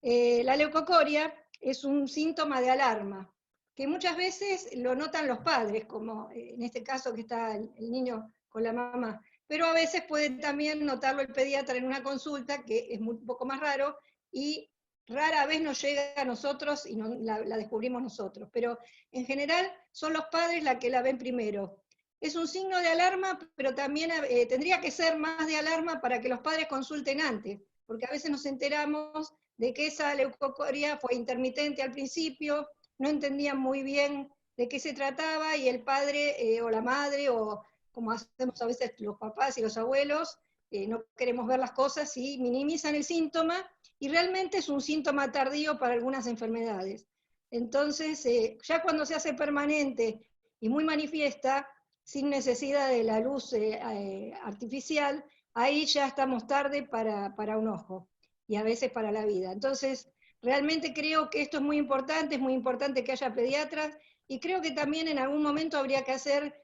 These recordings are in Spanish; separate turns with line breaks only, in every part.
La leucocoria es un síntoma de alarma, que muchas veces lo notan los padres, como en este caso que está el niño con la mamá, pero a veces puede también notarlo el pediatra en una consulta, que es un poco más raro, y rara vez nos llega a nosotros y no, la descubrimos nosotros, pero en general son los padres los que la ven primero. Es un signo de alarma, pero también tendría que ser más de alarma para que los padres consulten antes, porque a veces nos enteramos de que esa leucocoria fue intermitente al principio, no entendían muy bien de qué se trataba y el padre o la madre, o como hacemos a veces los papás y los abuelos, no queremos ver las cosas y minimizan el síntoma, y realmente es un síntoma tardío para algunas enfermedades. Entonces, ya cuando se hace permanente y muy manifiesta, sin necesidad de la luz artificial, ahí ya estamos tarde para un ojo y a veces para la vida. Entonces, realmente creo que esto es muy importante que haya pediatras, y creo que también en algún momento habría que hacer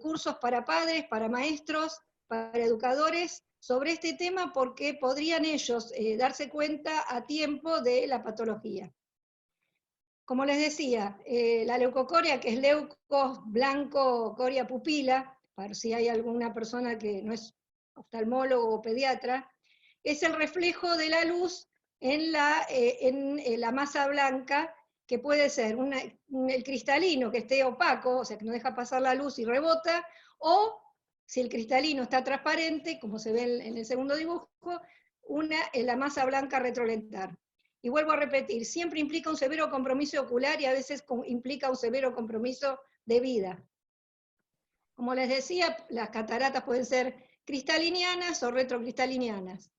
cursos para padres, para maestros, para educadores sobre este tema, porque podrían ellos darse cuenta a tiempo de la patología. Como les decía, la leucocoria, que es leucos blanco coria pupila, para si hay alguna persona que no es oftalmólogo o pediatra, es el reflejo de la luz en la masa blanca, que puede ser el cristalino que esté opaco, o sea, que no deja pasar la luz y rebota, o si el cristalino está transparente, como se ve en el segundo dibujo, la masa blanca retrolentar. Y vuelvo a repetir, siempre implica un severo compromiso ocular y a veces implica un severo compromiso de vida. Como les decía, las cataratas pueden ser cristalinianas o retrocristalineanas.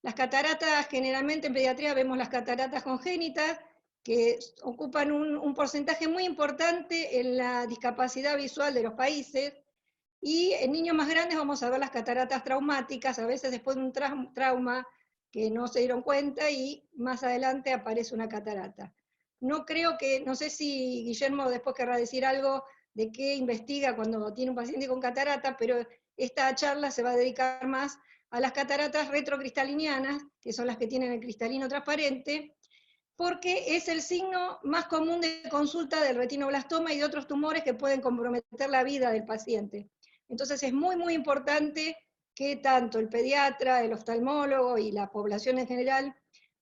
Las cataratas, generalmente en pediatría vemos las cataratas congénitas, que ocupan un porcentaje muy importante en la discapacidad visual de los países, y en niños más grandes vamos a ver las cataratas traumáticas, a veces después de un trauma que no se dieron cuenta y más adelante aparece una catarata. No sé si Guillermo después querrá decir algo de qué investiga cuando tiene un paciente con catarata, pero esta charla se va a dedicar más a las cataratas retrocristalinianas, que son las que tienen el cristalino transparente, porque es el signo más común de consulta del retinoblastoma y de otros tumores que pueden comprometer la vida del paciente. Entonces es muy, muy importante que tanto el pediatra, el oftalmólogo y la población en general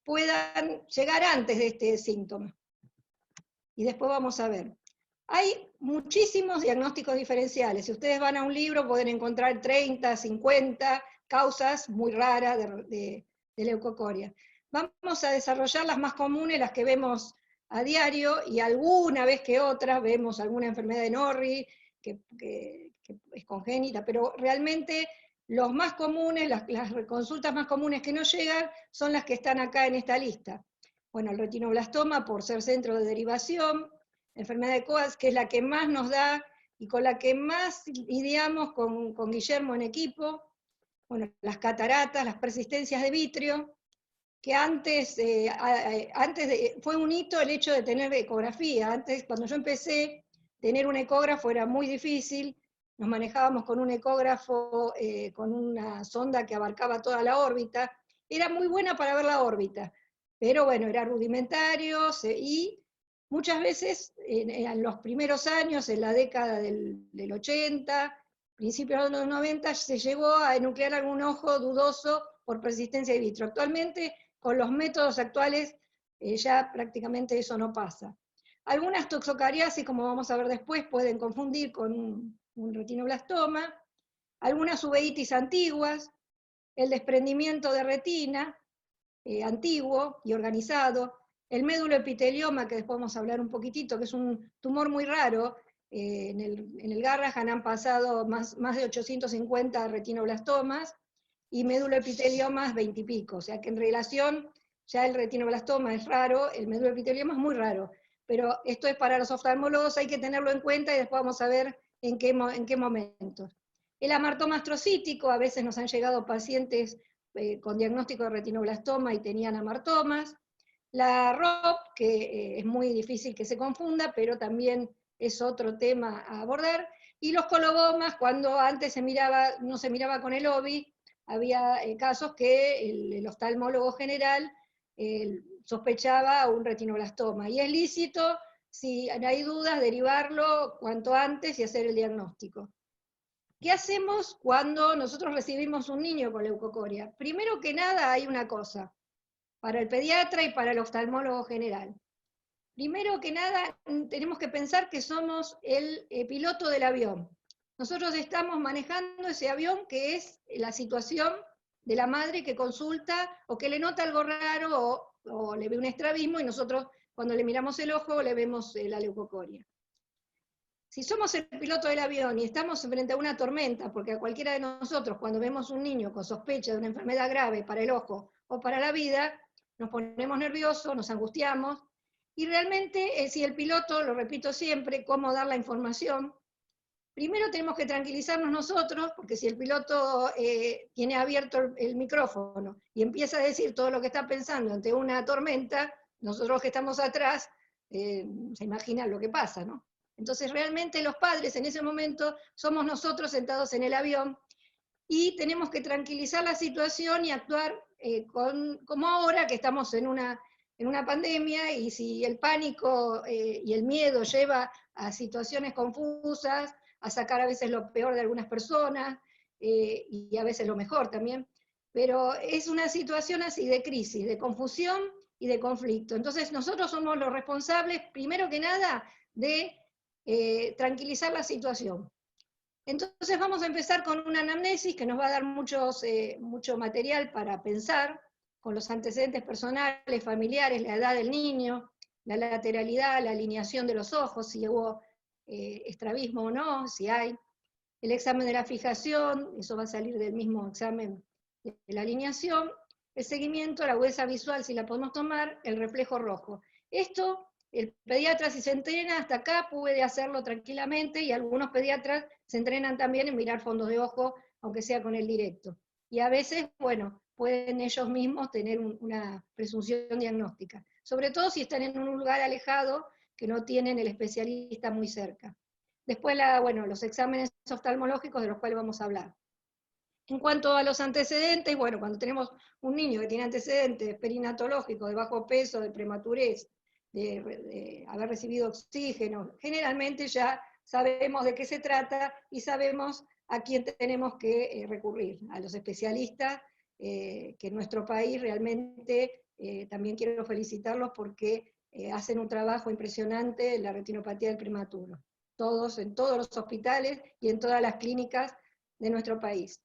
puedan llegar antes de este síntoma. Y después vamos a ver. Hay muchísimos diagnósticos diferenciales. Si ustedes van a un libro pueden encontrar 30, 50 causas muy raras de leucocoria. Vamos a desarrollar las más comunes, las que vemos a diario, y alguna vez que otra vemos alguna enfermedad de Norrie, que es congénita, pero realmente los más comunes, las consultas más comunes que nos llegan, son las que están acá en esta lista. Bueno, el retinoblastoma por ser centro de derivación, enfermedad de Coats, que es la que más nos da y con la que más lidiamos con Guillermo en equipo. Bueno, las cataratas, las persistencias de vitrio, que antes fue un hito el hecho de tener ecografía. Antes, cuando yo empecé, tener un ecógrafo era muy difícil, nos manejábamos con un ecógrafo, con una sonda que abarcaba toda la órbita, era muy buena para ver la órbita, pero bueno, era rudimentario, y muchas veces en los primeros años, en la década del 80, principios de los 90, se llegó a enuclear algún ojo dudoso por persistencia in vitro. Actualmente, con los métodos actuales, ya prácticamente eso no pasa. Algunas toxocariasis, como vamos a ver después, pueden confundir con un retinoblastoma, algunas uveitis antiguas, el desprendimiento de retina antiguo y organizado, el médulo epitelioma, que después vamos a hablar un poquitito, que es un tumor muy raro. En el Garrahan han pasado más de 850 retinoblastomas, y médulo epiteliomas 20 y pico, o sea que en relación, ya el retinoblastoma es raro, el médulo epitelioma es muy raro, pero esto es para los oftalmólogos, hay que tenerlo en cuenta y después vamos a ver en qué momentos. El amartoma astrocítico, a veces nos han llegado pacientes con diagnóstico de retinoblastoma y tenían amartomas. La ROP, que es muy difícil que se confunda, pero también es otro tema a abordar. Y los colobomas, cuando antes no se miraba con el OBI, había casos que el oftalmólogo general sospechaba un retinoblastoma. Y es lícito, si hay dudas, derivarlo cuanto antes y hacer el diagnóstico. ¿Qué hacemos cuando nosotros recibimos un niño con leucocoria? Primero que nada hay una cosa, para el pediatra y para el oftalmólogo general. Primero que nada tenemos que pensar que somos el piloto del avión. Nosotros estamos manejando ese avión que es la situación de la madre que consulta o que le nota algo raro o le ve un estrabismo y nosotros cuando le miramos el ojo le vemos la leucocoria. Si somos el piloto del avión y estamos frente a una tormenta, porque a cualquiera de nosotros cuando vemos un niño con sospecha de una enfermedad grave para el ojo o para la vida, nos ponemos nerviosos, nos angustiamos, y realmente si el piloto, lo repito siempre, cómo dar la información, primero tenemos que tranquilizarnos nosotros, porque si el piloto tiene abierto el micrófono y empieza a decir todo lo que está pensando ante una tormenta, nosotros que estamos atrás, se imaginan lo que pasa, ¿no? Entonces realmente los padres en ese momento somos nosotros sentados en el avión y tenemos que tranquilizar la situación y actuar como ahora que estamos en una pandemia, y si el pánico y el miedo lleva a situaciones confusas, a sacar a veces lo peor de algunas personas, y a veces lo mejor también, pero es una situación así de crisis, de confusión y de conflicto. Entonces nosotros somos los responsables, primero que nada, de tranquilizar la situación. Entonces vamos a empezar con una anamnesis que nos va a dar mucho material para pensar, con los antecedentes personales, familiares, la edad del niño, la lateralidad, la alineación de los ojos, si hubo estrabismo o no, si hay, el examen de la fijación, eso va a salir del mismo examen de la alineación, el seguimiento, la agudeza visual, si la podemos tomar, el reflejo rojo. Esto, el pediatra si se entrena hasta acá puede hacerlo tranquilamente, y algunos pediatras se entrenan también en mirar fondos de ojo, aunque sea con el directo. Y a veces, bueno, pueden ellos mismos tener una presunción diagnóstica, sobre todo si están en un lugar alejado que no tienen el especialista muy cerca. Después, los exámenes oftalmológicos de los cuales vamos a hablar. En cuanto a los antecedentes, bueno, cuando tenemos un niño que tiene antecedentes perinatológicos de bajo peso, de prematurez, de haber recibido oxígeno, generalmente ya sabemos de qué se trata y sabemos a quién tenemos que recurrir, a los especialistas, que en nuestro país realmente también quiero felicitarlos porque hacen un trabajo impresionante en la retinopatía del prematuro, en todos los hospitales y en todas las clínicas de nuestro país.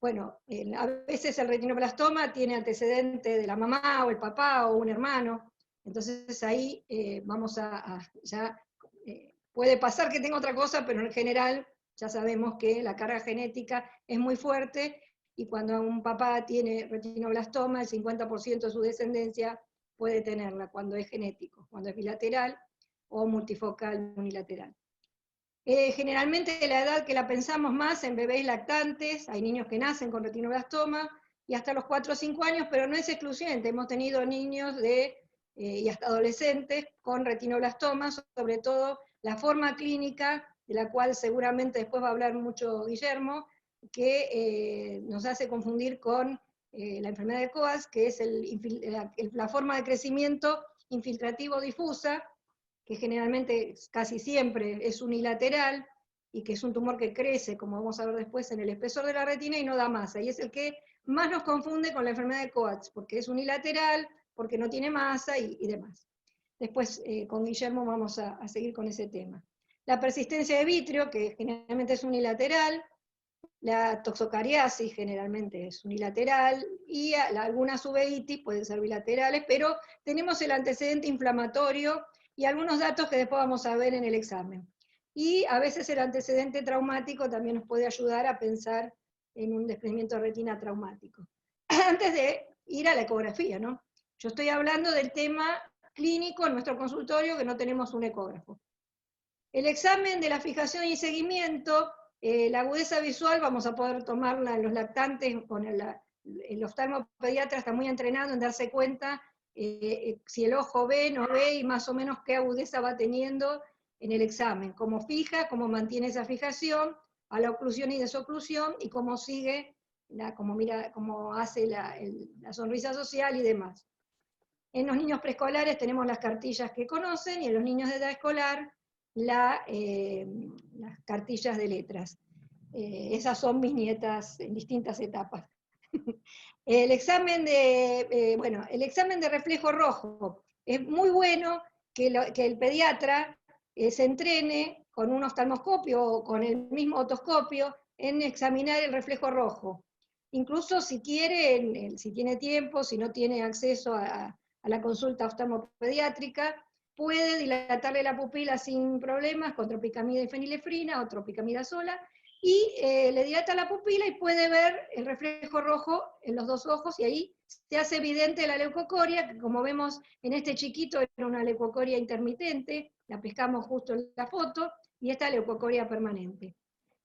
Bueno, a veces el retinoblastoma tiene antecedente de la mamá o el papá o un hermano, entonces ahí puede pasar que tenga otra cosa, pero en general ya sabemos que la carga genética es muy fuerte, y cuando un papá tiene retinoblastoma, el 50% de su descendencia puede tenerla cuando es genético, cuando es bilateral o multifocal unilateral. Generalmente la edad que la pensamos más en bebés lactantes, hay niños que nacen con retinoblastoma, y hasta los 4 o 5 años, pero no es excluyente, hemos tenido niños y hasta adolescentes con retinoblastoma, sobre todo la forma clínica, de la cual seguramente después va a hablar mucho Guillermo, que nos hace confundir con la enfermedad de Coats, que es la forma de crecimiento infiltrativo difusa, que generalmente casi siempre es unilateral, y que es un tumor que crece, como vamos a ver después, en el espesor de la retina y no da masa, y es el que más nos confunde con la enfermedad de Coats, porque es unilateral, porque no tiene masa y demás. Después con Guillermo vamos a seguir con ese tema. La persistencia de vitrio, que generalmente es unilateral, la toxocariasis generalmente es unilateral, y algunas uveitis pueden ser bilaterales, pero tenemos el antecedente inflamatorio y algunos datos que después vamos a ver en el examen. Y a veces el antecedente traumático también nos puede ayudar a pensar en un desprendimiento de retina traumático. Antes de ir a la ecografía, ¿no? Yo estoy hablando del tema clínico en nuestro consultorio, que no tenemos un ecógrafo. El examen de la fijación y seguimiento, la agudeza visual vamos a poder tomarla en los lactantes, con el oftalmopediatra está muy entrenado en darse cuenta si el ojo ve, no ve, y más o menos qué agudeza va teniendo en el examen, cómo fija, cómo mantiene esa fijación, a la oclusión y desoclusión, y cómo sigue, cómo hace la sonrisa social y demás. En los niños preescolares tenemos las cartillas que conocen, y en los niños de edad escolar las cartillas de letras. Esas son mis nietas en distintas etapas. El examen el examen de reflejo rojo. Es muy bueno que el pediatra se entrene con un oftalmoscopio o con el mismo otoscopio en examinar el reflejo rojo. Incluso si quiere, si tiene tiempo, si no tiene acceso a la consulta oftalmopediátrica, puede dilatarle la pupila sin problemas con tropicamida y fenilefrina o tropicamida sola, y le dilata la pupila y puede ver el reflejo rojo en los dos ojos, y ahí se hace evidente la leucocoria, que como vemos en este chiquito era una leucocoria intermitente, la pescamos justo en la foto, y esta leucocoria permanente.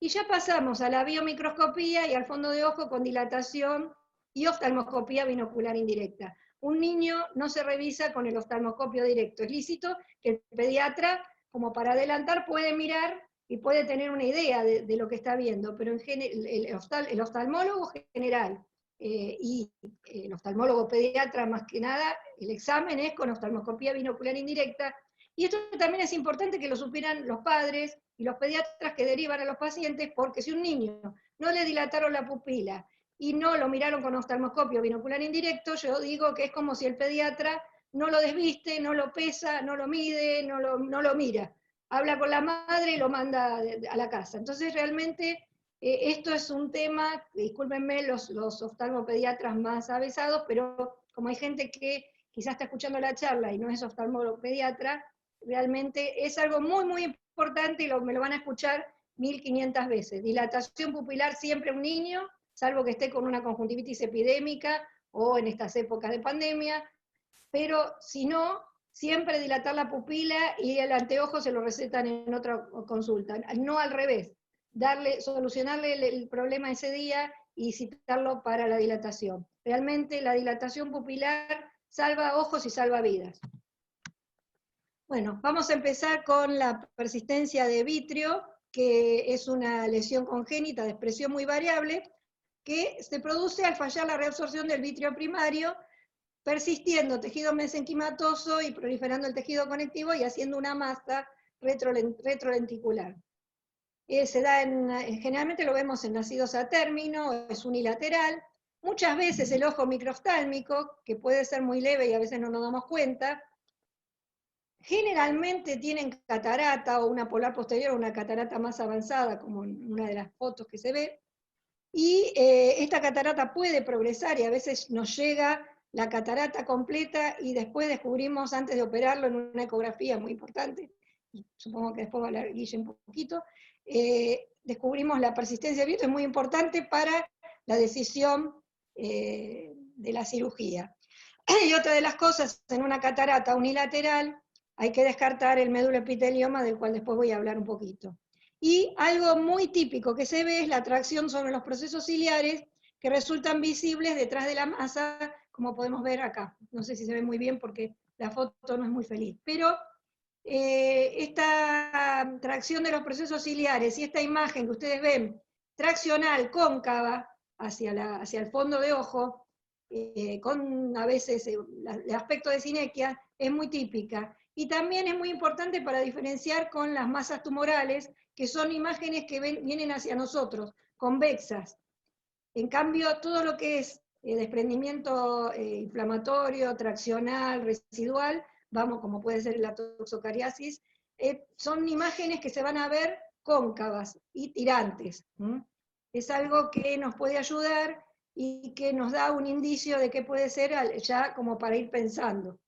Y ya pasamos a la biomicroscopía y al fondo de ojo con dilatación y oftalmoscopía binocular indirecta. Un niño no se revisa con el oftalmoscopio directo. Es lícito que el pediatra, como para adelantar, puede mirar y puede tener una idea de lo que está viendo, pero el oftalmólogo general y el oftalmólogo pediatra, más que nada, el examen es con oftalmoscopía binocular indirecta, y esto también es importante que lo supieran los padres y los pediatras que derivan a los pacientes, porque si un niño no le dilataron la pupila y no lo miraron con oftalmoscopio binocular indirecto, yo digo que es como si el pediatra no lo desviste, no lo pesa, no lo mide, no lo mira. Habla con la madre y lo manda a la casa. Entonces realmente esto es un tema, discúlpenme los oftalmopediatras más avesados, pero como hay gente que quizás está escuchando la charla y no es oftalmólogo pediatra, realmente es algo muy, muy importante, y me lo van a escuchar 1500 veces. Dilatación pupilar siempre un niño, salvo que esté con una conjuntivitis epidémica o en estas épocas de pandemia, pero si no, siempre dilatar la pupila, y el anteojo se lo recetan en otra consulta, no al revés, solucionarle el problema ese día y citarlo para la dilatación. Realmente la dilatación pupilar salva ojos y salva vidas. Bueno, vamos a empezar con la persistencia de vitrio, que es una lesión congénita de expresión muy variable, que se produce al fallar la reabsorción del vitrio primario, persistiendo tejido mesenquimatoso y proliferando el tejido conectivo y haciendo una masa retrolenticular. Se da generalmente lo vemos en nacidos a término, es unilateral. Muchas veces el ojo microoftálmico, que puede ser muy leve y a veces no nos damos cuenta, generalmente tienen catarata o una polar posterior, una catarata más avanzada, como en una de las fotos que se ve, y esta catarata puede progresar y a veces nos llega la catarata completa, y después descubrimos, antes de operarlo, en una ecografía muy importante, y supongo que después va a hablar Guille un poquito, descubrimos la persistencia de vitrio, es muy importante para la decisión de la cirugía. Y otra de las cosas, en una catarata unilateral, hay que descartar el médulo epitelioma, del cual después voy a hablar un poquito. Y algo muy típico que se ve es la atracción sobre los procesos ciliares, que resultan visibles detrás de la masa, como podemos ver acá. No sé si se ve muy bien porque la foto no es muy feliz, pero esta tracción de los procesos ciliares y esta imagen que ustedes ven, traccional, cóncava, hacia el fondo de ojo, con a veces el aspecto de sinequia, es muy típica. Y también es muy importante para diferenciar con las masas tumorales, que son imágenes que vienen hacia nosotros, convexas. En cambio, todo lo que es desprendimiento inflamatorio, traccional, residual, vamos, como puede ser la toxocariasis, son imágenes que se van a ver cóncavas y tirantes. Es algo que nos puede ayudar y que nos da un indicio de qué puede ser, ya como para ir pensando.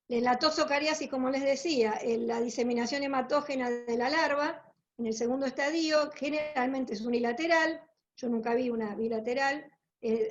En la toxocariasis, como les decía, la diseminación hematógena de la larva, en el segundo estadio, generalmente es unilateral, yo nunca vi una bilateral,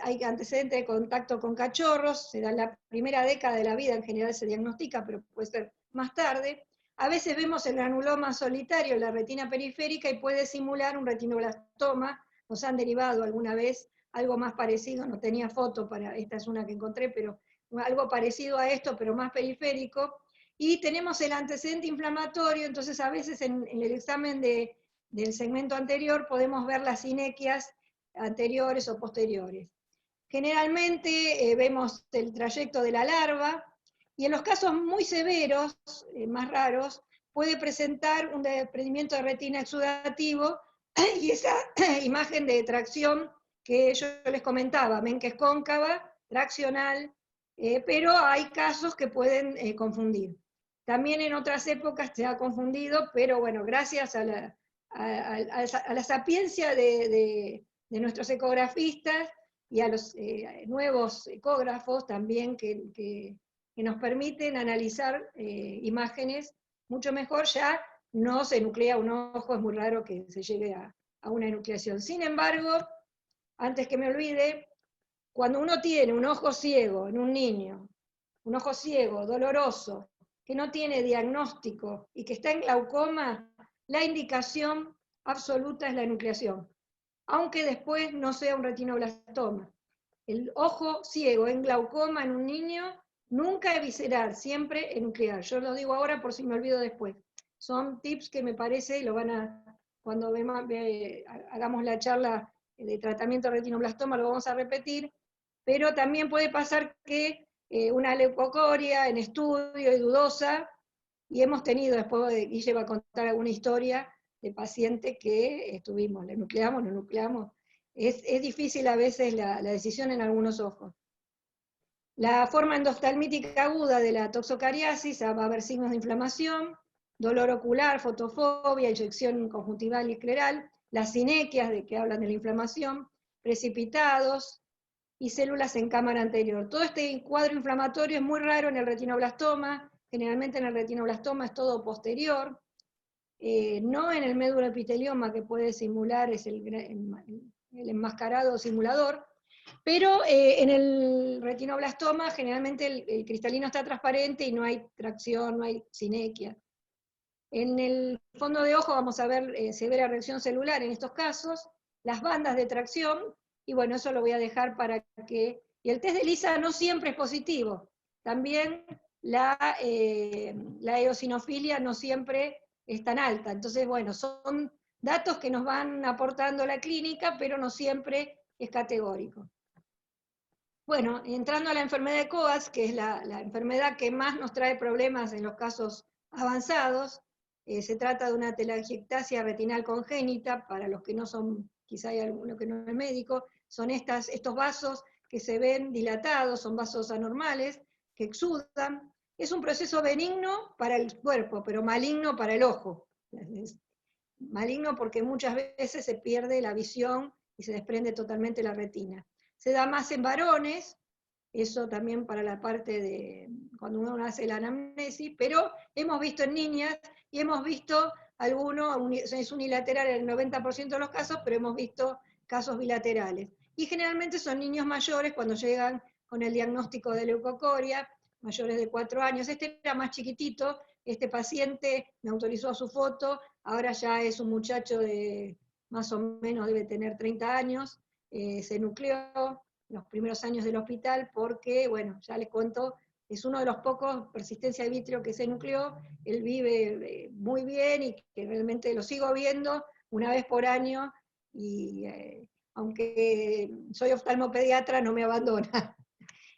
hay antecedentes de contacto con cachorros, se da en la primera década de la vida, en general se diagnostica, pero puede ser más tarde. A veces vemos el granuloma solitario en la retina periférica y puede simular un retinoblastoma, nos han derivado alguna vez algo más parecido, no tenía foto esta es una que encontré, pero algo parecido a esto, pero más periférico, y tenemos el antecedente inflamatorio, entonces a veces en el examen del segmento anterior podemos ver las sinequias anteriores o posteriores. Generalmente vemos el trayecto de la larva, y en los casos muy severos, más raros, puede presentar un desprendimiento de retina exudativo, y esa imagen de tracción que yo les comentaba, ven que es cóncava, traccional, pero hay casos que pueden confundir. También en otras épocas se ha confundido, pero bueno, gracias a la sapiencia de nuestros ecografistas y a los nuevos ecógrafos también que nos permiten analizar imágenes mucho mejor, ya no se nuclea un ojo, es muy raro que se llegue a una enucleación. Sin embargo, antes que me olvide, cuando uno tiene un ojo ciego en un niño, un ojo ciego, doloroso, que no tiene diagnóstico y que está en glaucoma, la indicación absoluta es la enucleación, aunque después no sea un retinoblastoma. El ojo ciego en glaucoma en un niño nunca es visceral, siempre enuclear. Yo lo digo ahora por si me olvido después. Son tips que me parece, y lo van a, cuando hagamos la charla de tratamiento de retinoblastoma, lo vamos a repetir, pero también puede pasar que una leucocoria en estudio y dudosa, y hemos tenido, después Guille va a contar alguna historia de pacientes que estuvimos, le nucleamos, no nucleamos. Es difícil a veces la decisión en algunos ojos. La forma endoftalmítica aguda de la toxocariasis va a haber signos de inflamación, dolor ocular, fotofobia, inyección conjuntival y escleral, las sinequias de que hablan de la inflamación, precipitados y células en cámara anterior. Todo este cuadro inflamatorio es muy raro en el retinoblastoma, generalmente en el retinoblastoma es todo posterior, no en el médulo epitelioma que puede simular, es el enmascarado simulador, pero en el retinoblastoma generalmente el cristalino está transparente y no hay tracción, no hay sinequia. En el fondo de ojo vamos a ver severa reacción celular en estos casos, las bandas de tracción, y bueno, eso lo voy a dejar para que... Y el test de ELISA no siempre es positivo, también la eosinofilia no siempre es tan alta, entonces bueno, son datos que nos van aportando la clínica, pero no siempre es categórico. Bueno, entrando a la enfermedad de Coats, que es la enfermedad que más nos trae problemas en los casos avanzados, se trata de una telangiectasia retinal congénita, para los que no son, quizá hay alguno que no es médico, son estos vasos que se ven dilatados, son vasos anormales, que exudan. Es un proceso benigno para el cuerpo, pero maligno para el ojo. Es maligno porque muchas veces se pierde la visión y se desprende totalmente la retina. Se da más en varones, eso también para la parte de cuando uno hace la anamnesis, pero hemos visto en niñas y hemos visto algunos, es unilateral en el 90% de los casos, pero hemos visto casos bilaterales. Y generalmente son niños mayores cuando llegan con el diagnóstico de leucocoria, mayores de 4 años. Este era más chiquitito, este paciente me autorizó su foto, ahora ya es un muchacho de más o menos, debe tener 30 años, se nucleó los primeros años del hospital porque, bueno, ya les cuento, es uno de los pocos persistencia de vitrio que se nucleó, él vive muy bien y que realmente lo sigo viendo una vez por año y aunque soy oftalmopediatra no me abandona.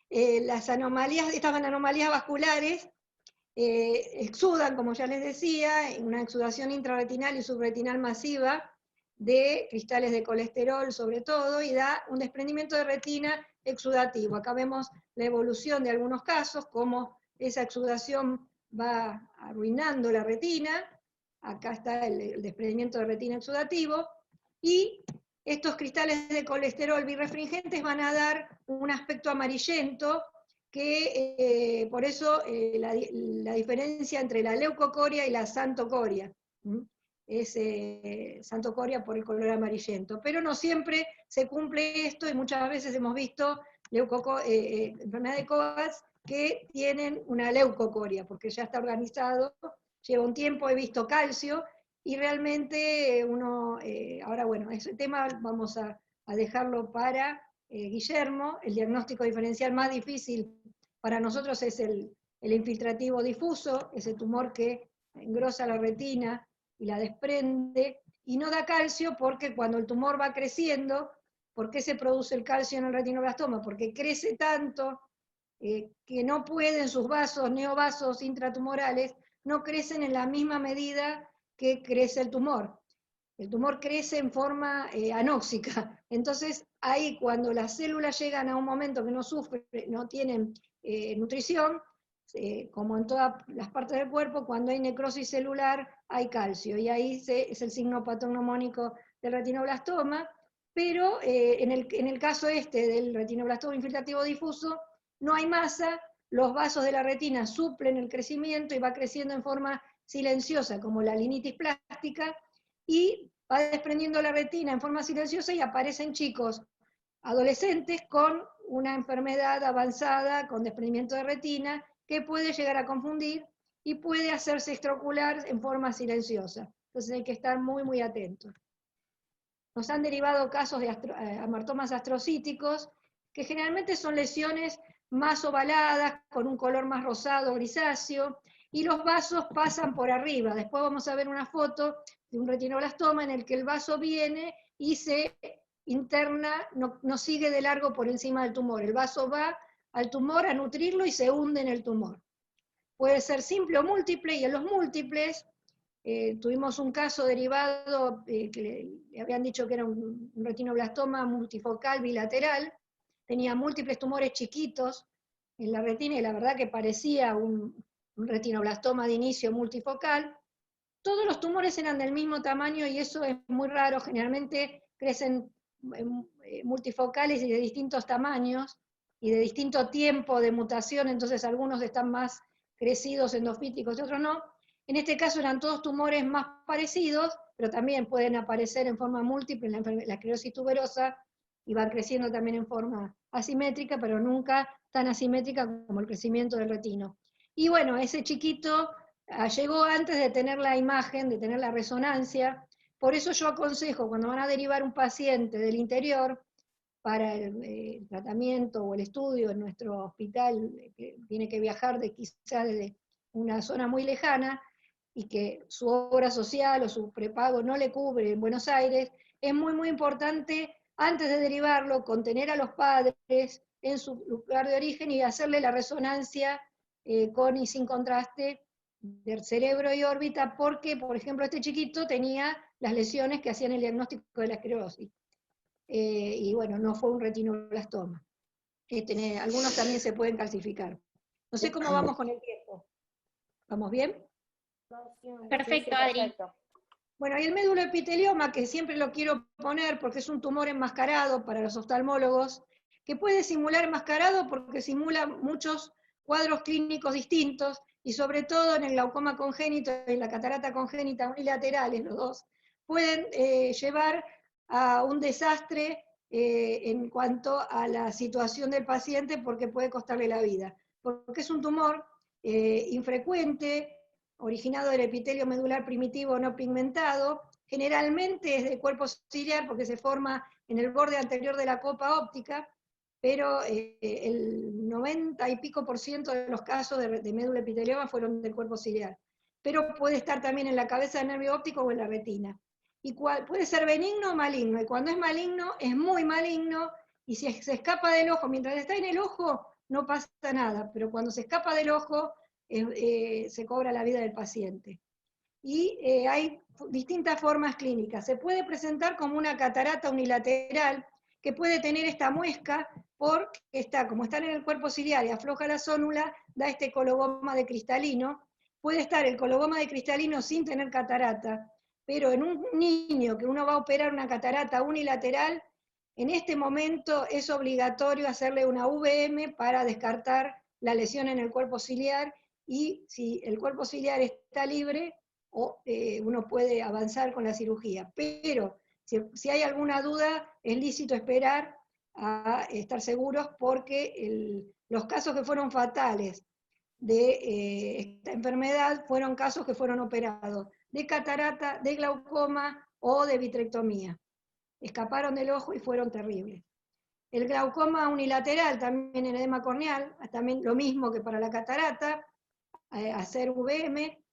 Las anomalías, estas anomalías vasculares exudan, como ya les decía, una exudación intrarretinal y subretinal masiva de cristales de colesterol sobre todo, y da un desprendimiento de retina exudativo. Acá vemos la evolución de algunos casos, cómo esa exudación va arruinando la retina, acá está el desprendimiento de retina exudativo, y estos cristales de colesterol birefringentes van a dar un aspecto amarillento, que por eso la diferencia entre la leucocoria y la xantocoria. Es xantocoria por el color amarillento, pero no siempre se cumple esto y muchas veces hemos visto enfermedad de Coats que tienen una leucocoria, porque ya está organizado, lleva un tiempo, he visto calcio, y realmente uno, ahora bueno, ese tema vamos a dejarlo para Guillermo. El diagnóstico diferencial más difícil para nosotros es el infiltrativo difuso, ese tumor que engrosa la retina y la desprende, y no da calcio porque cuando el tumor va creciendo, ¿Por qué se produce el calcio en el retinoblastoma? Porque crece tanto que no pueden sus vasos, neovasos intratumorales, no crecen en la misma medida que crece el tumor. El tumor crece en forma anóxica. Entonces, ahí cuando las células llegan a un momento que no sufren, no tienen nutrición, como en todas las partes del cuerpo, cuando hay necrosis celular hay calcio, y ahí es el signo patognomónico del retinoblastoma, pero en el caso este del retinoblastoma infiltrativo difuso, no hay masa, los vasos de la retina suplen el crecimiento y va creciendo en forma silenciosa, como la linitis plástica, y va desprendiendo la retina en forma silenciosa y aparecen chicos adolescentes con una enfermedad avanzada, con desprendimiento de retina, que puede llegar a confundir y puede hacerse extraocular en forma silenciosa. Entonces hay que estar muy, muy atentos. Nos han derivado casos de amartomas astrocíticos, que generalmente son lesiones más ovaladas, con un color más rosado, grisáceo, y los vasos pasan por arriba. Después vamos a ver una foto de un retinoblastoma en el que el vaso viene y se interna, no sigue de largo por encima del tumor. El vaso va al tumor a nutrirlo y se hunde en el tumor. Puede ser simple o múltiple, y en los múltiples tuvimos un caso derivado que le habían dicho que era un retinoblastoma multifocal bilateral, tenía múltiples tumores chiquitos en la retina y la verdad que parecía un retinoblastoma de inicio multifocal. Todos los tumores eran del mismo tamaño y eso es muy raro, generalmente crecen multifocales y de distintos tamaños y de distinto tiempo de mutación, entonces algunos están más crecidos, endofíticos, y otros no. En este caso eran todos tumores más parecidos, pero también pueden aparecer en forma múltiple en la esclerosis tuberosa y van creciendo también en forma asimétrica, pero nunca tan asimétrica como el crecimiento del retino. Y bueno, ese chiquito llegó antes de tener la imagen, de tener la resonancia. Por eso yo aconsejo, cuando van a derivar un paciente del interior para el tratamiento o el estudio en nuestro hospital, que tiene que viajar quizá desde una zona muy lejana, y que su obra social o su prepago no le cubre en Buenos Aires, es muy, muy importante, antes de derivarlo, contener a los padres en su lugar de origen y hacerle la resonancia con y sin contraste del cerebro y órbita, porque, por ejemplo, este chiquito tenía las lesiones que hacían el diagnóstico de la esclerosis. Y bueno, no fue un retinoblastoma. Algunos también se pueden calcificar. No sé cómo vamos con el tiempo. ¿Vamos bien?
Perfecto, Adri.
Bueno, y el médulo epitelioma, que siempre lo quiero poner porque es un tumor enmascarado para los oftalmólogos, que puede simular enmascarado porque simula muchos cuadros clínicos distintos, y sobre todo en el glaucoma congénito y en la catarata congénita unilaterales, los dos, pueden llevar a un desastre en cuanto a la situación del paciente, porque puede costarle la vida. Porque es un tumor infrecuente, originado del epitelio medular primitivo no pigmentado, generalmente es de cuerpo ciliar porque se forma en el borde anterior de la copa óptica, pero el 90 y pico % de los casos de médula epitelioma fueron del cuerpo ciliar. Pero puede estar también en la cabeza del nervio óptico o en la retina. Y puede ser benigno o maligno, y cuando es maligno, es muy maligno, y si se escapa del ojo, mientras está en el ojo, no pasa nada, pero cuando se escapa del ojo, se cobra la vida del paciente. Y hay distintas formas clínicas. Se puede presentar como una catarata unilateral, que puede tener esta muesca, porque como están en el cuerpo ciliar y afloja la zónula, da este coloboma de cristalino. Puede estar el coloboma de cristalino sin tener catarata, pero en un niño que uno va a operar una catarata unilateral, en este momento es obligatorio hacerle una VM para descartar la lesión en el cuerpo ciliar, y si el cuerpo ciliar está libre, uno puede avanzar con la cirugía. Pero si hay alguna duda, es lícito esperar a estar seguros, porque los casos que fueron fatales de esta enfermedad fueron casos que fueron operados de catarata, de glaucoma o de vitrectomía. Escaparon del ojo y fueron terribles. El glaucoma unilateral, también en edema corneal, también lo mismo que para la catarata, hacer VM,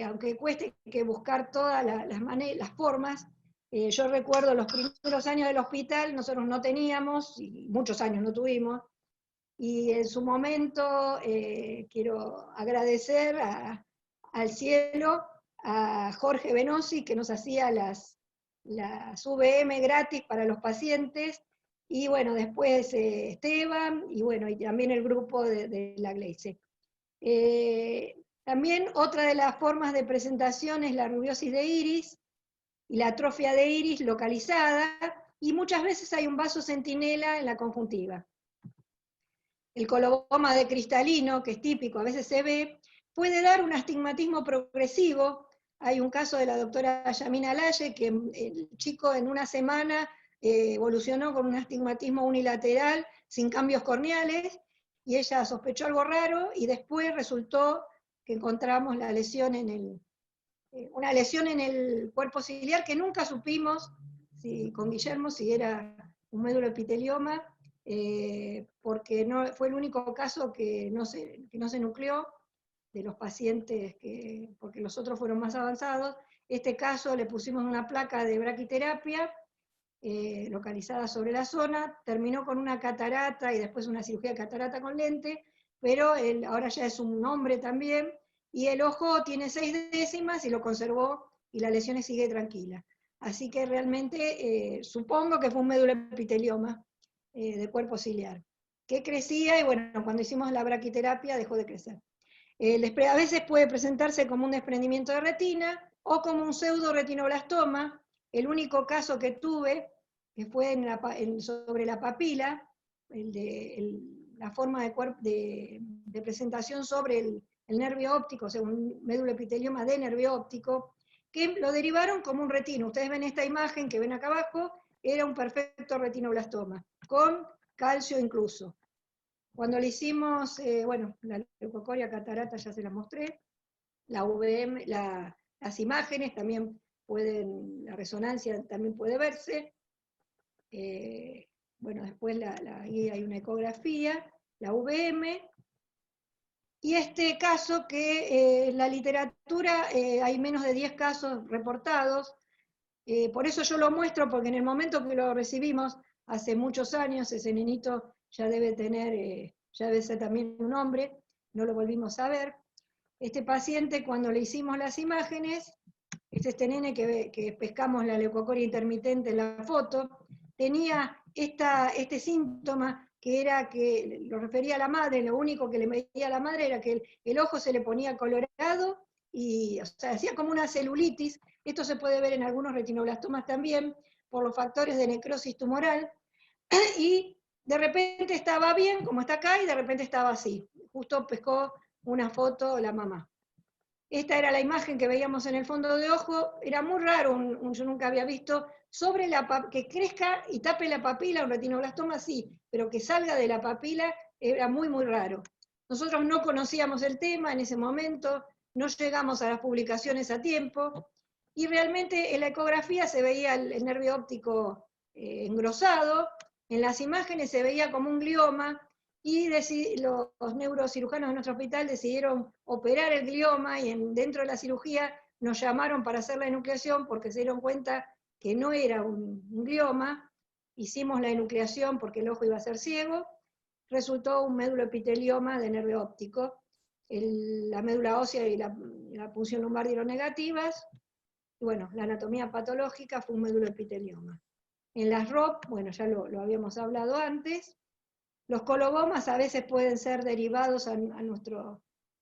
aunque cueste que buscar todas las formas, Yo recuerdo los primeros años del hospital, nosotros no teníamos, y muchos años no tuvimos, y en su momento quiero agradecer al cielo, a Jorge Benosi, que nos hacía las VM gratis para los pacientes, y bueno, después Esteban, y bueno, y también el grupo de la Gleice. También otra de las formas de presentación es la rubiosis de iris, y la atrofia de iris localizada, y muchas veces hay un vaso centinela en la conjuntiva. El coloboma de cristalino, que es típico, a veces se ve, puede dar un astigmatismo progresivo. Hay un caso de la doctora Yamina Laye, que el chico en una semana evolucionó con un astigmatismo unilateral, sin cambios corneales, y ella sospechó algo raro, y después resultó que encontramos la lesión una lesión en el cuerpo ciliar que nunca supimos con Guillermo si era un médulo epitelioma, porque fue el único caso que no se nucleó de los pacientes, porque los otros fueron más avanzados. Este caso le pusimos una placa de braquiterapia localizada sobre la zona, terminó con una catarata y después una cirugía de catarata con lente, pero ahora ya es un hombre también, y el ojo tiene 6 décimas y lo conservó, y la lesión sigue tranquila. Así que realmente supongo que fue un médulo epitelioma de cuerpo ciliar, que crecía, y bueno, cuando hicimos la braquiterapia dejó de crecer. A veces puede presentarse como un desprendimiento de retina, o como un pseudo retinoblastoma. El único caso que tuve, que fue sobre la papila, la forma de presentación sobre el nervio óptico, o sea, un médulo epitelioma de nervio óptico, que lo derivaron como un retino. Ustedes ven esta imagen que ven acá abajo, era un perfecto retinoblastoma, con calcio incluso. Cuando le hicimos, bueno, la leucocoria catarata ya se la mostré, la VM, las imágenes también pueden, la resonancia también puede verse. Bueno, después ahí hay una ecografía, la VM, y este caso que en la literatura hay menos de 10 casos reportados, por eso yo lo muestro, porque en el momento que lo recibimos, hace muchos años, ese nenito ya debe tener, ya debe ser también un hombre, no lo volvimos a ver. Este paciente, cuando le hicimos las imágenes, es este nene que pescamos la leucocoria intermitente en la foto, tenía este síntoma que era que lo refería a la madre, lo único que le medía a la madre era que el ojo se le ponía colorado, y o sea, hacía como una celulitis. Esto se puede ver en algunos retinoblastomas también, por los factores de necrosis tumoral, y de repente estaba bien, como está acá, y de repente estaba así. Justo pescó una foto la mamá. Esta era la imagen que veíamos en el fondo de ojo, era muy raro, yo nunca había visto, que crezca y tape la papila, un retinoblastoma sí, pero que salga de la papila era muy, muy raro. Nosotros no conocíamos el tema en ese momento, no llegamos a las publicaciones a tiempo, y realmente en la ecografía se veía el nervio óptico engrosado, en las imágenes se veía como un glioma, y los neurocirujanos de nuestro hospital decidieron operar el glioma, y dentro de la cirugía nos llamaron para hacer la enucleación porque se dieron cuenta que no era un glioma. Hicimos la enucleación porque el ojo iba a ser ciego, resultó un médulo epitelioma de nervio óptico. La médula ósea y la punción lumbar dieron negativas, y bueno, la anatomía patológica fue un médulo epitelioma. En las ROP, bueno, ya lo habíamos hablado antes. Los colobomas a veces pueden ser derivados a nuestra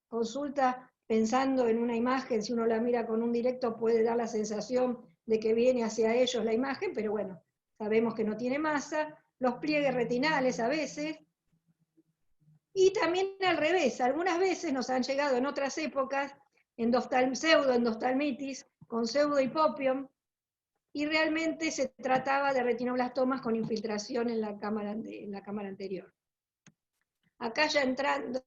consulta pensando en una imagen. Si uno la mira con un directo puede dar la sensación de que viene hacia ellos la imagen, pero bueno, sabemos que no tiene masa. Los pliegues retinales a veces. Y también al revés, algunas veces nos han llegado en otras épocas pseudoendoftalmitis con pseudohipopion, y realmente se trataba de retinoblastomas con infiltración en la cámara anterior. Acá ya entrando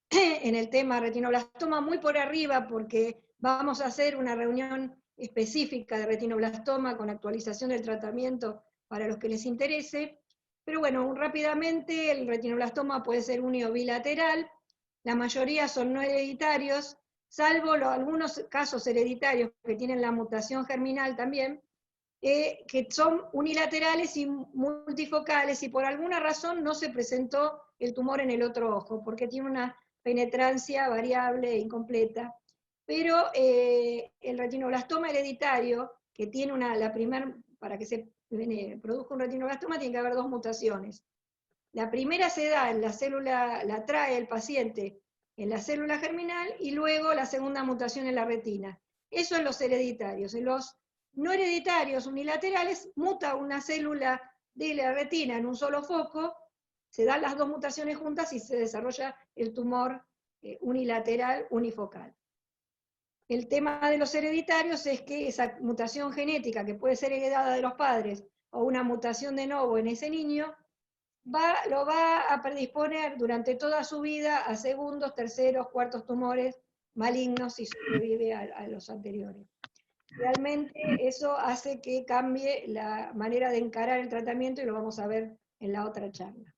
en el tema retinoblastoma muy por arriba, porque vamos a hacer una reunión específica de retinoblastoma con actualización del tratamiento para los que les interese, pero bueno, rápidamente el retinoblastoma puede ser uni o bilateral, la mayoría son no hereditarios, salvo algunos casos hereditarios que tienen la mutación germinal también, que son unilaterales y multifocales, y por alguna razón no se presentó el tumor en el otro ojo, porque tiene una penetrancia variable e incompleta. Pero el retinoblastoma hereditario, que tiene para que se produzca un retinoblastoma, tiene que haber 2 mutaciones. La primera se da en la célula, la trae el paciente en la célula germinal, y luego la segunda mutación en la retina. Eso en los hereditarios. En los no hereditarios unilaterales, muta una célula de la retina en un solo foco, se dan las 2 mutaciones juntas y se desarrolla el tumor unilateral unifocal. El tema de los hereditarios es que esa mutación genética, que puede ser heredada de los padres, o una mutación de novo en ese niño, lo va a predisponer durante toda su vida a segundos, terceros, cuartos tumores malignos si sobrevive a los anteriores. Realmente eso hace que cambie la manera de encarar el tratamiento, y lo vamos a ver en la otra charla.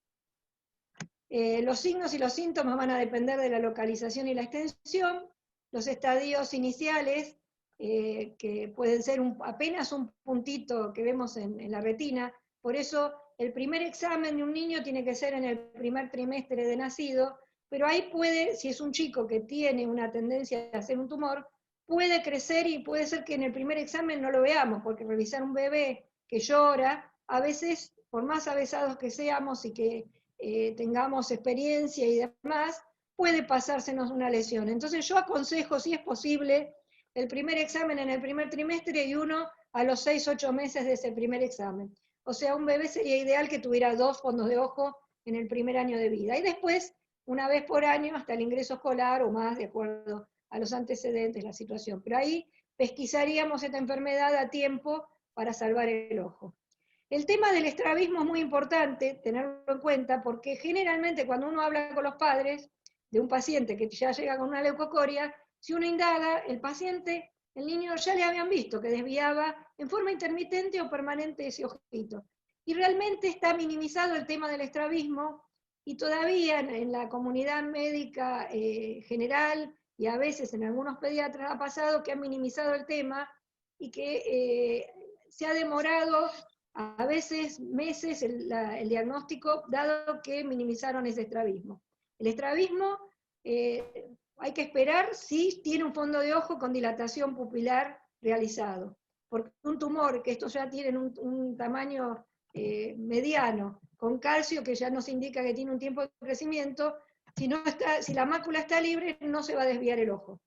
Los signos y los síntomas van a depender de la localización y la extensión. Los estadios iniciales, que pueden ser apenas un puntito que vemos en la retina, por eso el primer examen de un niño tiene que ser en el primer trimestre de nacido, pero ahí puede, si es un chico que tiene una tendencia a hacer un tumor, puede crecer y puede ser que en el primer examen no lo veamos, porque revisar un bebé que llora, a veces, por más avesados que seamos y que tengamos experiencia y demás, puede pasársenos una lesión. Entonces yo aconsejo, si es posible, el primer examen en el primer trimestre y uno a los 6-8 meses de ese primer examen. O sea, un bebé sería ideal que tuviera 2 fondos de ojo en el primer año de vida. Y después, una vez por año, hasta el ingreso escolar o más, de acuerdo a los antecedentes, la situación. Pero ahí pesquisaríamos esta enfermedad a tiempo para salvar el ojo. El tema del estrabismo es muy importante tenerlo en cuenta, porque generalmente cuando uno habla con los padres de un paciente que ya llega con una leucocoria, si uno indaga, el niño ya le habían visto que desviaba en forma intermitente o permanente ese ojito. Y realmente está minimizado el tema del estrabismo, y todavía en la comunidad médica general, y a veces en algunos pediatras ha pasado que han minimizado el tema, y que se ha demorado a veces meses el diagnóstico, dado que minimizaron ese estrabismo. El estrabismo hay que esperar si tiene un fondo de ojo con dilatación pupilar realizado, porque un tumor, que estos ya tienen un tamaño mediano, con calcio que ya nos indica que tiene un tiempo de crecimiento, si la mácula está libre no se va a desviar el ojo.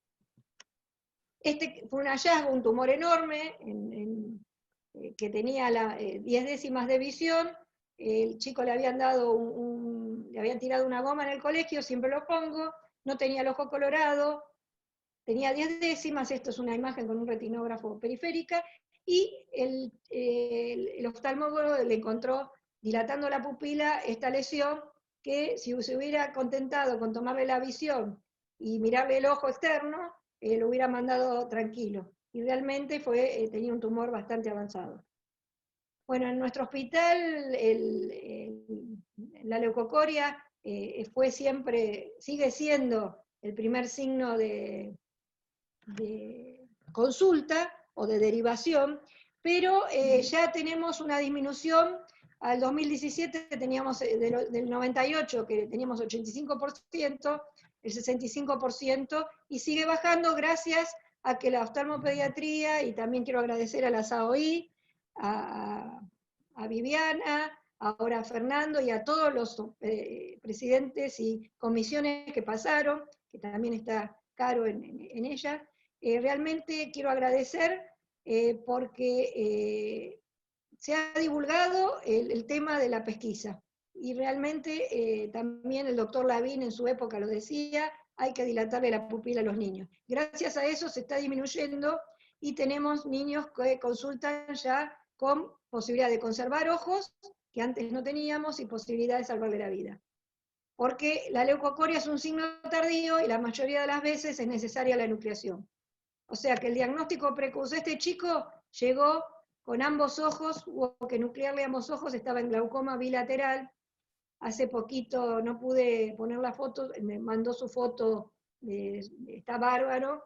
Este fue un hallazgo, un tumor enorme, que tenía 10 décimas de visión. El chico le habían le habían tirado una goma en el colegio, siempre lo pongo, no tenía el ojo colorado, tenía 10 décimas, esto es una imagen con un retinógrafo periférica, y el oftalmólogo le encontró, dilatando la pupila, esta lesión, que si se hubiera contentado con tomarle la visión y mirarle el ojo externo, lo hubiera mandado tranquilo. Y realmente tenía un tumor bastante avanzado. Bueno, en nuestro hospital la leucocoria sigue siendo el primer signo de consulta o de derivación, pero ya tenemos una disminución. Al 2017 teníamos del 98, que teníamos 85%, el 65%, y sigue bajando gracias a que la oftalmopediatría, y también quiero agradecer a la SAOI, a Viviana, ahora a Fernando y a todos los presidentes y comisiones que pasaron, que también está Caro en ella. Realmente quiero agradecer porque se ha divulgado el tema de la pesquisa, y realmente también el doctor Lavín en su época lo decía, hay que dilatarle la pupila a los niños. Gracias a eso se está disminuyendo, y tenemos niños que consultan ya con posibilidad de conservar ojos, que antes no teníamos, y posibilidad de salvarle la vida. Porque la leucocoria es un signo tardío, y la mayoría de las veces es necesaria la enucleación. O sea que el diagnóstico precoz, este chico llegó con ambos ojos, hubo que nuclearle ambos ojos, estaba en glaucoma bilateral. Hace poquito no pude poner la foto, me mandó su foto, está bárbaro,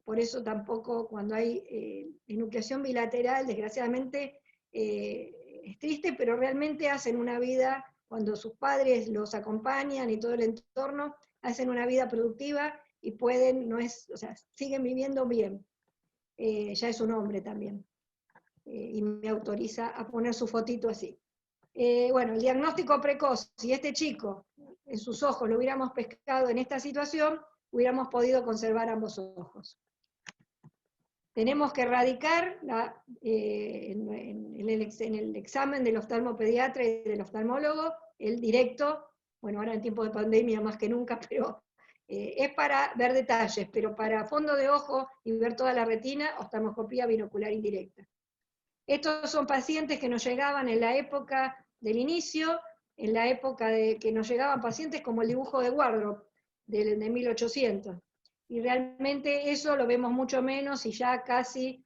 por eso tampoco cuando hay enucleación bilateral, desgraciadamente, es triste, pero realmente hacen una vida, cuando sus padres los acompañan y todo el entorno, hacen una vida productiva y pueden, o sea, siguen viviendo bien. Ya es un hombre también. Y me autoriza a poner su fotito así. Bueno, el diagnóstico precoz, si este chico en sus ojos lo hubiéramos pescado en esta situación, hubiéramos podido conservar ambos ojos. Tenemos que erradicar en el examen del oftalmopediatra y del oftalmólogo, el directo, bueno, ahora en tiempo de pandemia más que nunca, pero es para ver detalles, pero para fondo de ojo y ver toda la retina, oftalmoscopía binocular indirecta. Estos son pacientes que nos llegaban en la época del inicio, en la época de que nos llegaban pacientes como el dibujo de Wardrop, de 1800. Y realmente eso lo vemos mucho menos y ya casi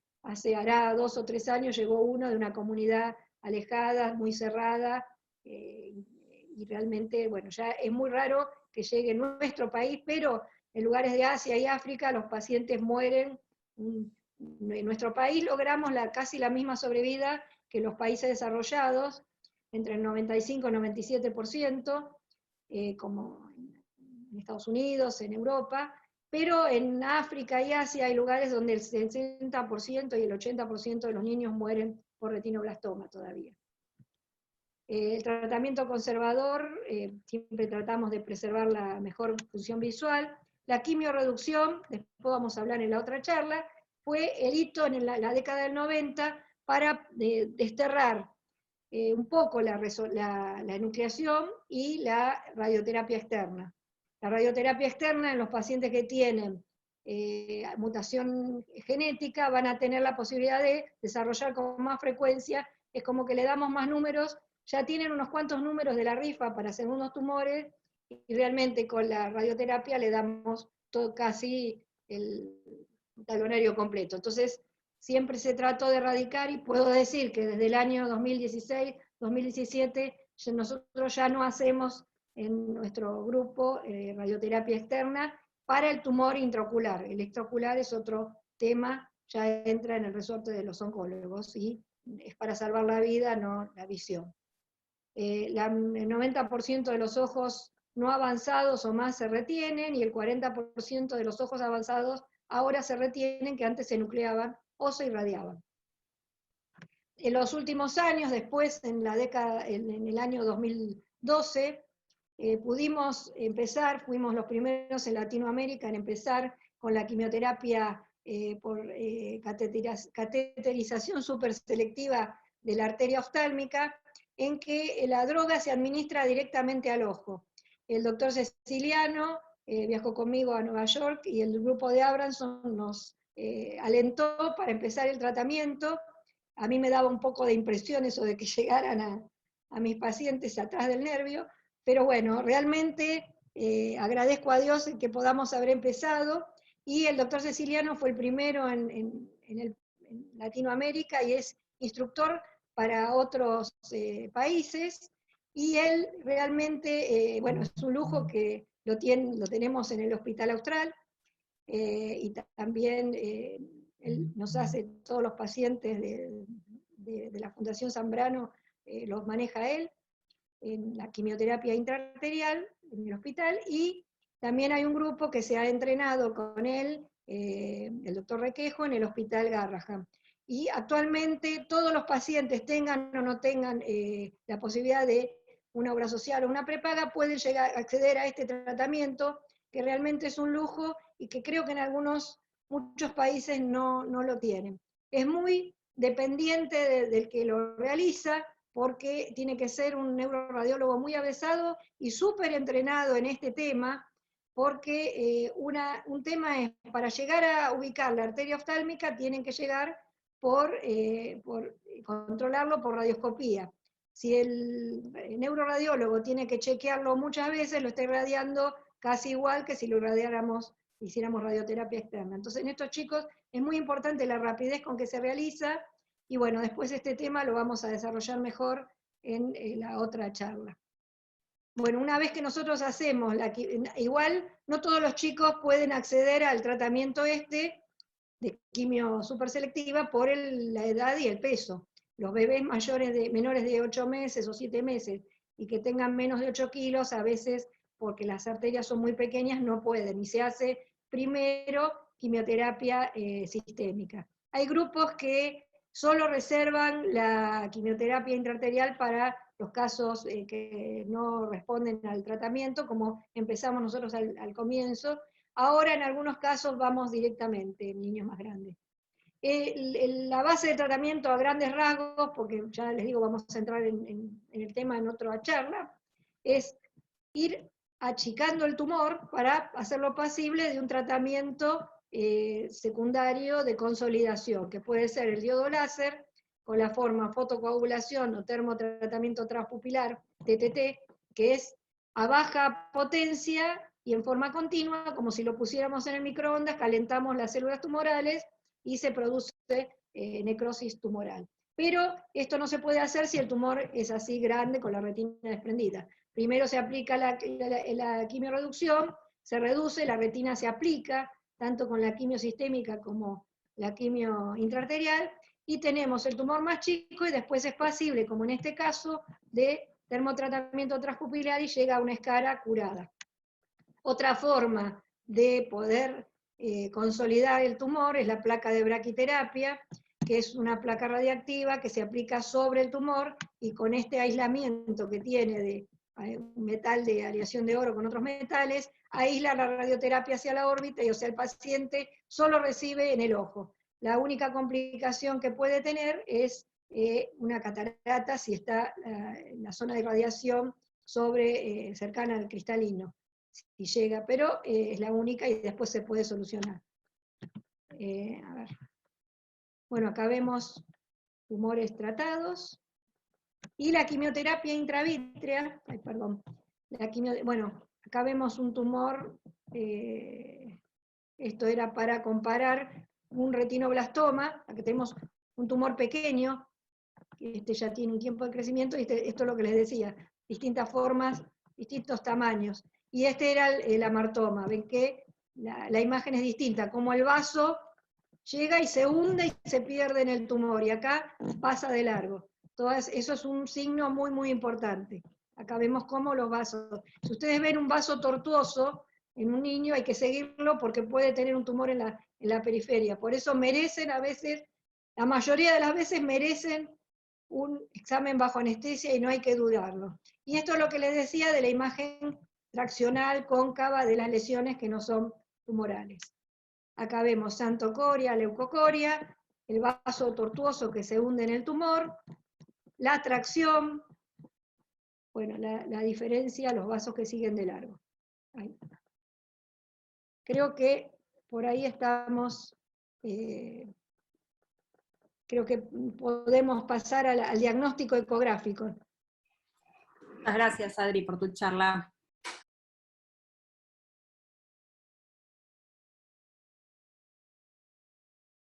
hará 2 o 3 años llegó uno de una comunidad alejada, muy cerrada, y realmente, bueno, ya es muy raro que llegue en nuestro país, pero en lugares de Asia y África los pacientes mueren. En nuestro país logramos casi la misma sobrevida que los países desarrollados, entre el 95 y el 97%, como en Estados Unidos, en Europa, pero en África y Asia hay lugares donde el 60% y el 80% de los niños mueren por retinoblastoma todavía. El tratamiento conservador, siempre tratamos de preservar la mejor función visual. La quimiorreducción, después vamos a hablar en la otra charla, fue el hito en la década del 90 para desterrar un poco la enucleación y la radioterapia externa. La radioterapia externa en los pacientes que tienen mutación genética van a tener la posibilidad de desarrollar con más frecuencia, es como que le damos más números, ya tienen unos cuantos números de la rifa para segundos tumores, y realmente con la radioterapia le damos casi el talonario completo. Entonces, siempre se trató de erradicar, y puedo decir que desde el año 2016, 2017, nosotros ya no hacemos en nuestro grupo radioterapia externa para el tumor intraocular. El extraocular es otro tema, ya entra en el resorte de los oncólogos, y es para salvar la vida, no la visión. El 90% de los ojos no avanzados o más se retienen, y el 40% de los ojos avanzados ahora se retienen, que antes se nucleaban o se irradiaban. En los últimos años, después en el año 2012, pudimos empezar, fuimos los primeros en Latinoamérica en empezar con la quimioterapia por cateterización superselectiva de la arteria oftálmica, en que la droga se administra directamente al ojo. El doctor Ceciliano viajó conmigo a Nueva York, y el grupo de Abramson nos alentó para empezar el tratamiento. A mí me daba un poco de impresión eso de que llegaran a mis pacientes atrás del nervio, pero bueno, realmente agradezco a Dios que podamos haber empezado, y el doctor Ceciliano fue el primero en Latinoamérica y es instructor para otros países, y él realmente, bueno, es un lujo que lo tenemos en el Hospital Austral, y también él nos hace todos los pacientes de la Fundación Zambrano, los maneja él, en la quimioterapia intraarterial en el hospital, y también hay un grupo que se ha entrenado con él, el doctor Requejo, en el Hospital Garrahan. Y actualmente todos los pacientes, tengan o no tengan la posibilidad de una obra social o una prepaga, pueden acceder a este tratamiento, que realmente es un lujo y que creo que en muchos países no lo tienen. Es muy dependiente del que lo realiza, porque tiene que ser un neuroradiólogo muy avesado y súper entrenado en este tema, porque un tema es, para llegar a ubicar la arteria oftálmica, tienen que llegar por controlarlo por radioscopía. Si el neuroradiólogo tiene que chequearlo muchas veces, lo está irradiando casi igual que si lo hiciéramos radioterapia externa. Entonces, en estos chicos es muy importante la rapidez con que se realiza, y bueno, después este tema lo vamos a desarrollar mejor en la otra charla. Bueno, una vez que nosotros hacemos, igual no todos los chicos pueden acceder al tratamiento de quimio superselectiva por la edad y el peso. Los bebés menores de 8 meses o 7 meses y que tengan menos de 8 kilos, a veces porque las arterias son muy pequeñas no pueden, y se hace primero quimioterapia sistémica. Hay grupos que solo reservan la quimioterapia intraarterial para los casos que no responden al tratamiento, como empezamos nosotros al comienzo. Ahora en algunos casos vamos directamente en niños más grandes. La base de tratamiento a grandes rasgos, porque ya les digo, vamos a entrar en el tema en otra charla, es ir achicando el tumor para hacerlo pasible de un tratamiento secundario de consolidación, que puede ser el diodo láser, con la forma fotocoagulación o termotratamiento transpupilar, TTT, que es a baja potencia y en forma continua, como si lo pusiéramos en el microondas, calentamos las células tumorales y se produce necrosis tumoral. Pero esto no se puede hacer si el tumor es así grande, con la retina desprendida. Primero se aplica la quimiorreducción, se reduce, la retina se aplica, tanto con la quimio sistémica como la quimio intraarterial, y tenemos el tumor más chico y después es pasible, como en este caso, de termotratamiento transpupilar y llega a una escara curada. Otra forma de poder consolidar el tumor es la placa de braquiterapia, que es una placa radiactiva que se aplica sobre el tumor y con este aislamiento que tiene de un metal de aleación de oro con otros metales, aísla la radioterapia hacia la órbita y o sea el paciente solo recibe en el ojo. La única complicación que puede tener es una catarata si está en la zona de radiación cercana al cristalino, si llega, pero es la única y después se puede solucionar. A ver. Bueno, acá vemos tumores tratados. Y la quimioterapia intravítrea, bueno, acá vemos un tumor, esto era para comparar un retinoblastoma, aquí tenemos un tumor pequeño, este ya tiene un tiempo de crecimiento, y esto es lo que les decía, distintas formas, distintos tamaños. Y este era el amartoma, ven que la imagen es distinta, como el vaso llega y se hunde y se pierde en el tumor, y acá pasa de largo. Eso es un signo muy, muy importante. Acá vemos cómo los vasos, si ustedes ven un vaso tortuoso en un niño, hay que seguirlo porque puede tener un tumor en la periferia. Por eso merecen a veces, la mayoría de las veces merecen un examen bajo anestesia y no hay que dudarlo. Y esto es lo que les decía de la imagen traccional cóncava de las lesiones que no son tumorales. Acá vemos xantocoria, leucocoria, el vaso tortuoso que se hunde en el tumor, la tracción, bueno, la diferencia, los vasos que siguen de largo. Ahí. Creo que por ahí estamos, creo que podemos pasar al diagnóstico ecográfico.
Muchas gracias, Adri, por tu charla.